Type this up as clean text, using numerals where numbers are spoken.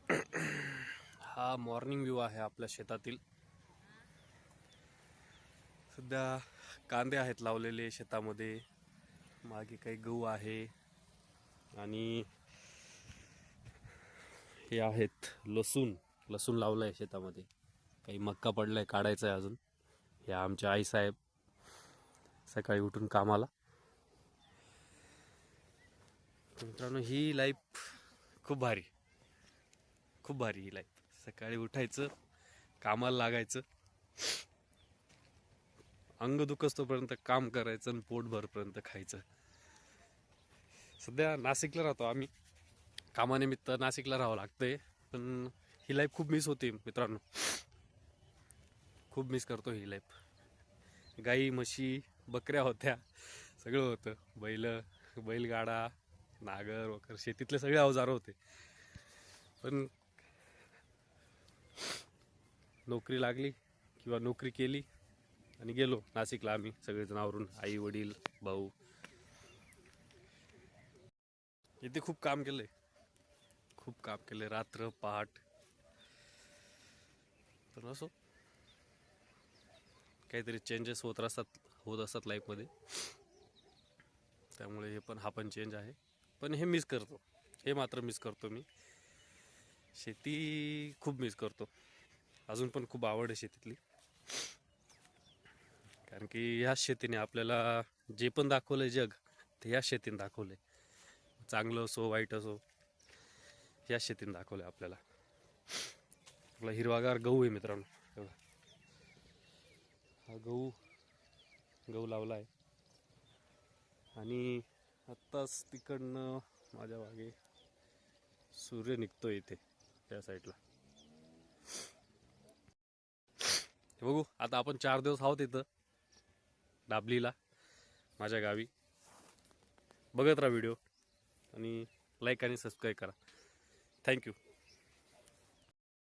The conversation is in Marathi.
हा मॉर्निंग व्ह्यू आहे आपल्या शेतातील. सध्या कांदे आहेत लावलेले शेतामध्ये, मागे काही गहू आहे आणि हे आहेत लसूण. लसूण लावलं आहे शेतामध्ये. काही मक्का पडलाय, काढायचा आहे अजून. हे आमचे आईसाहेब सकाळी उठून कामाला. मित्रांनो, ही लाईफ खूप भारी, खूप भारी ही लाईफ. सकाळी उठायचं, कामाला लागायचं, अंग दुखस्तोपर्यंत काम करायचं आणि पोट भरपर्यंत खायचं. सध्या नाशिकला राहतो आम्ही, कामानिमित्त नाशिकला राहावं लागतंय. पण ही लाईफ खूप मिस होती मित्रांनो, खूप मिस करतो ही लाईफ. गाई म्हशी बकऱ्या होत्या, सगळं होतं. बैलगाडा, नागर वगैरे शेतीतले सगळे अवजार होते. पण नोकरी लागली किंवा नोकरी केली आणि गेलो नाशिकला आम्ही सगळेजण आवरून, आई वडील भाऊ. इथे खूप काम केलंय, खूप काम केले, रात्र पहाट. पण असो, काहीतरी चेंजेस होत असतात लाईफमध्ये. त्यामुळे हा पण चेंज आहे. पण हे मिस करतो, हे मात्र मिस करतो मी. शेती खूप मिस करतो. अजून पण खूप आवड आहे शेतीतली. कारण की ह्याच शेतीने आपल्याला जे पण दाखवलंय जग, ते ह्याच शेतीने दाखवलंय. चांगलं असो वाईट असो, ह्याच शेतीने दाखवलंय आपल्याला. आपला हिरवागार गहू आहे मित्रांनो. हा गहू लावला आहे आणि आत्ताच तिकडनं माझ्या मागे सूर्य निघतो इथे त्या साईडला. बघू, आता आपण 4 दिवस आहोत इथं डाबलीला, माझ्या गावी. बघत राहा व्हिडिओ आणि लाईक आणि सबस्क्राईब करा. थँक्यू.